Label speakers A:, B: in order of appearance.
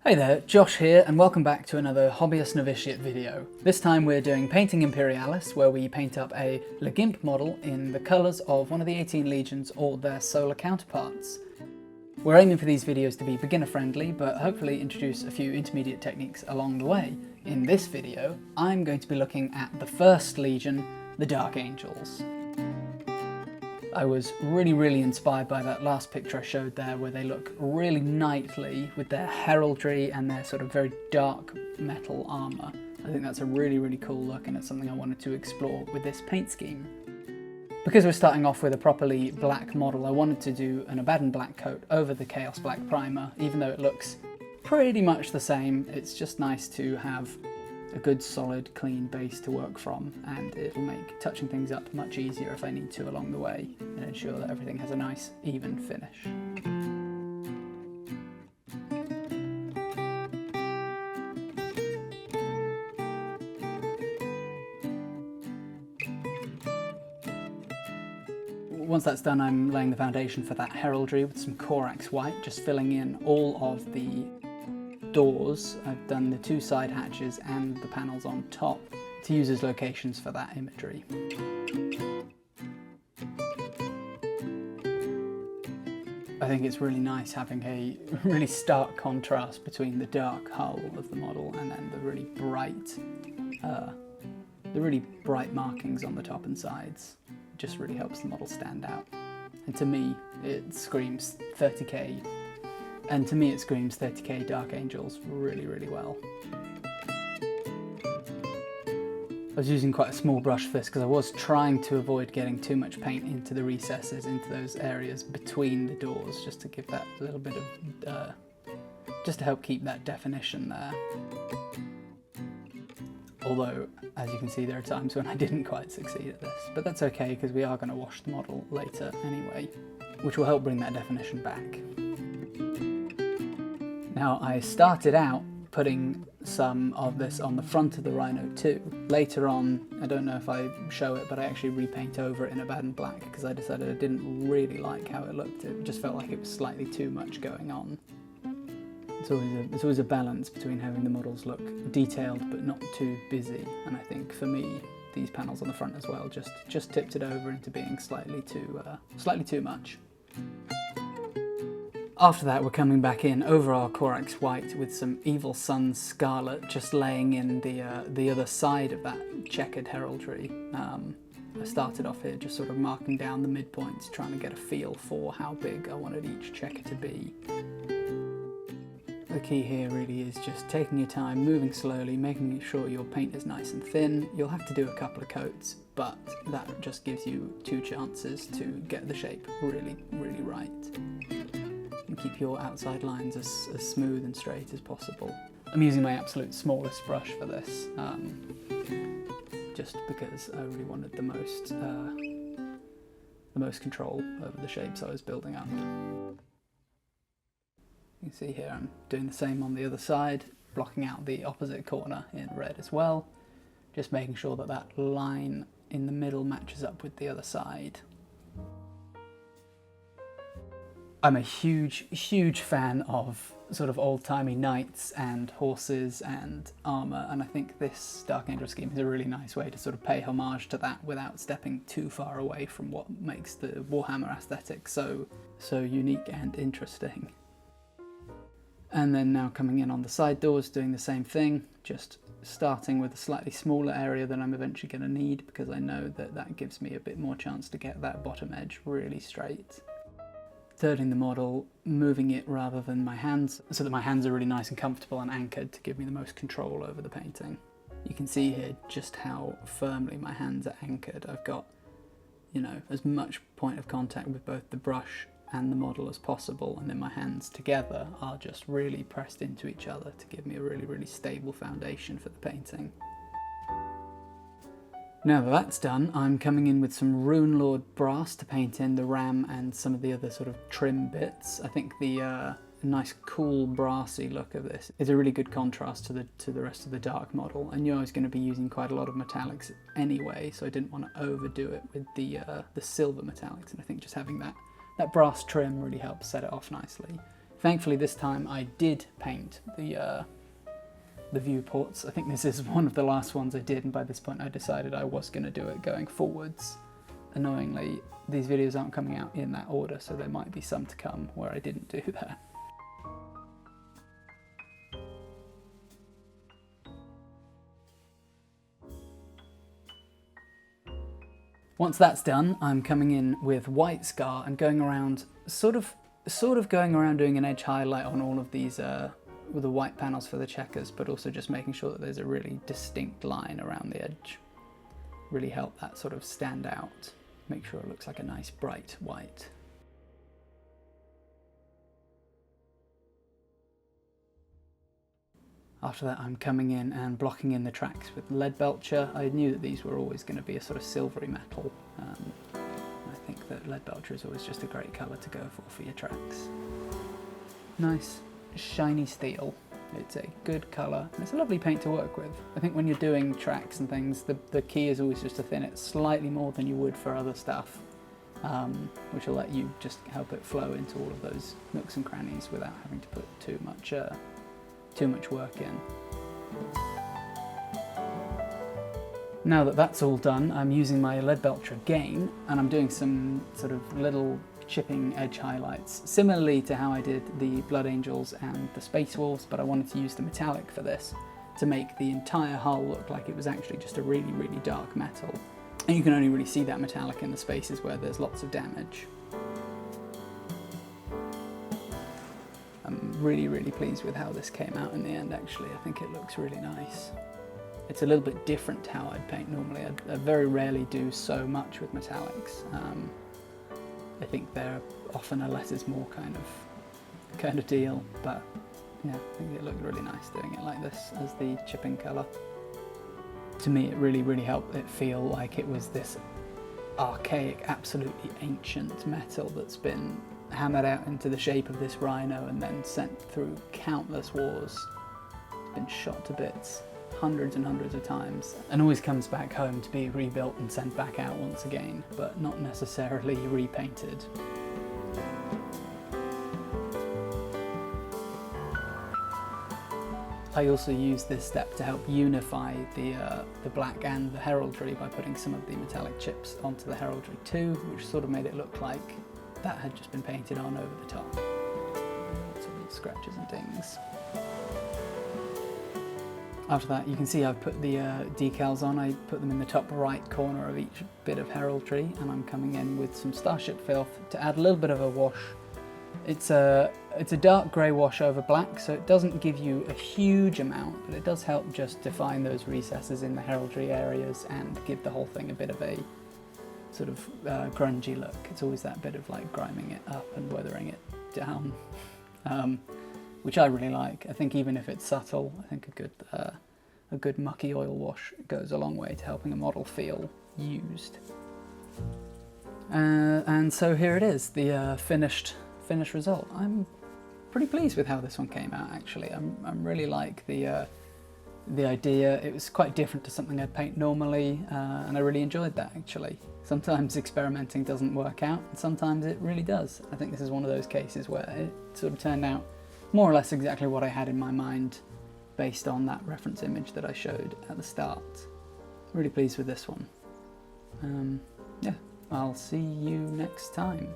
A: Hey there, Josh here, and welcome back to another Hobbyist Novitiate video. This time we're doing Painting Imperialis, where we paint up a Legions model in the colours of one of the 18 legions or their solar counterparts. We're aiming for these videos to be beginner friendly, but hopefully introduce a few intermediate techniques along the way. In this video, I'm going to be looking at the first legion, the Dark Angels. I was really inspired by that last picture I showed there, where they look really knightly with their heraldry and their sort of very dark metal armour. I think that's a really cool look, and it's something I wanted to explore with this paint scheme. Because we're starting off with a properly black model, I wanted to do an Abaddon Black coat over the Chaos Black primer. Even though it looks pretty much the same, it's just nice to have a good solid clean base to work from, and it'll make touching things up much easier if I need to along the way, and ensure that everything has a nice even finish. Once that's done, I'm laying the foundation for that heraldry with some Corax White, just filling in all of the doors. I've done the two side hatches and the panels on top to use as locations for that imagery. I think it's really nice having a really stark contrast between the dark hull of the model and then the really bright markings on the top and sides. It just really helps the model stand out. And to me, it screams 30k. And to me it screams 30k Dark Angels really well. I was using quite a small brush for this because I was trying to avoid getting too much paint into the recesses, into those areas between the doors, just to give that little bit of, just to help keep that definition there. Although, as you can see, there are times when I didn't quite succeed at this, but that's okay because we are going to wash the model later anyway, which will help bring that definition back. Now, I started out putting some of this on the front of the Rhino too. Later on, I don't know if I show it, but I actually repaint over it in Abaddon Black because I decided I didn't really like how it looked. It just felt like it was slightly too much going on. It's always a balance between having the models look detailed but not too busy, and I think for me, these panels on the front as well just tipped it over into being slightly too much. After that, we're coming back in over our Corax White with some evil Sunz Scarlet, just laying in the other side of that checkered heraldry. I started off here just sort of marking down the midpoints, trying to get a feel for how big I wanted each checker to be. The key here really is just taking your time, moving slowly, making sure your paint is nice and thin. You'll have to do a couple of coats, but that just gives you two chances to get the shape really right. And keep your outside lines as smooth and straight as possible. I'm using my absolute smallest brush for this, just because I really wanted the most control over the shapes I was building up. You can see here I'm doing the same on the other side, blocking out the opposite corner in red as well, just making sure that that line in the middle matches up with the other side. I'm a huge fan of sort of old-timey knights and horses and armour, and I think this Dark Angel scheme is a really nice way to sort of pay homage to that without stepping too far away from what makes the Warhammer aesthetic so unique and interesting. And then now coming in on the side doors, doing the same thing, just starting with a slightly smaller area than I'm eventually going to need, because I know that that gives me a bit more chance to get that bottom edge really straight. Thirding the model, moving it rather than my hands, so that my hands are really nice and comfortable and anchored to give me the most control over the painting. You can see here just how firmly my hands are anchored. I've got, you know, as much point of contact with both the brush and the model as possible, and then my hands together are just really pressed into each other to give me a really stable foundation for the painting. Now that that's done, I'm coming in with some Runelord Brass to paint in the ram and some of the other sort of trim bits. I think the nice cool brassy look of this is a really good contrast to the rest of the dark model. I knew I was going to be using quite a lot of metallics anyway, so I didn't want to overdo it with the silver metallics, and I think just having that brass trim really helps set it off nicely. Thankfully this time I did paint the viewports. I think this is one of the last ones I did, and by this point I decided I was going to do it going forwards. Annoyingly, these videos aren't coming out in that order, so there might be some to come where I didn't do that. Once that's done, I'm coming in with White Scar and going around, sort of going around doing an edge highlight on all of these with the white panels for the checkers, but also just making sure that there's a really distinct line around the edge. Really help that sort of stand out. Make sure it looks like a nice bright white. After that, I'm coming in and blocking in the tracks with Leadbelcher. I knew that these were always going to be a sort of silvery metal. I think that Leadbelcher is always just a great colour to go for your tracks. Nice shiny steel. It's a good colour and it's a lovely paint to work with. I think when you're doing tracks and things, the key is always just to thin it slightly more than you would for other stuff, which will let you just help it flow into all of those nooks and crannies without having to put too much work in. Now that that's all done, I'm using my Leadbelcher again, and I'm doing some sort of little chipping edge highlights, similarly to how I did the Blood Angels and the Space Wolves, but I wanted to use the metallic for this to make the entire hull look like it was actually just a really, really dark metal. And you can only really see that metallic in the spaces where there's lots of damage. I'm really, really pleased with how this came out in the end, actually. I think it looks really nice. It's a little bit different to how I'd paint normally. I very rarely do so much with metallics. I think they're often a less is more kind of deal, but yeah, I think it looked really nice doing it like this as the chipping colour. To me, it really, really helped it feel like it was this archaic, absolutely ancient metal that's been hammered out into the shape of this rhino and then sent through countless wars. It's been shot to bits hundreds and hundreds of times and always comes back home to be rebuilt and sent back out once again, but not necessarily repainted. I also used this step to help unify the black and the heraldry by putting some of the metallic chips onto the heraldry too, which sort of made it look like that had just been painted on over the top. Lots of little scratches and dings. After that, you can see I've put the decals on. I put them in the top right corner of each bit of heraldry, and I'm coming in with some Starship Filth to add a little bit of a wash. It's a dark grey wash over black, so it doesn't give you a huge amount, but it does help just define those recesses in the heraldry areas and give the whole thing a bit of a sort of grungy look. It's always that bit of like griming it up and weathering it down. Which I really like. I think even if it's subtle, I think a good mucky oil wash goes a long way to helping a model feel used. And so here it is, the finished result. I'm pretty pleased with how this one came out, actually. I'm really like the idea. It was quite different to something I'd paint normally, and I really enjoyed that, actually. Sometimes experimenting doesn't work out, and sometimes it really does. I think this is one of those cases where it sort of turned out more or less exactly what I had in my mind based on that reference image that I showed at the start. Really pleased with this one. Yeah, I'll see you next time.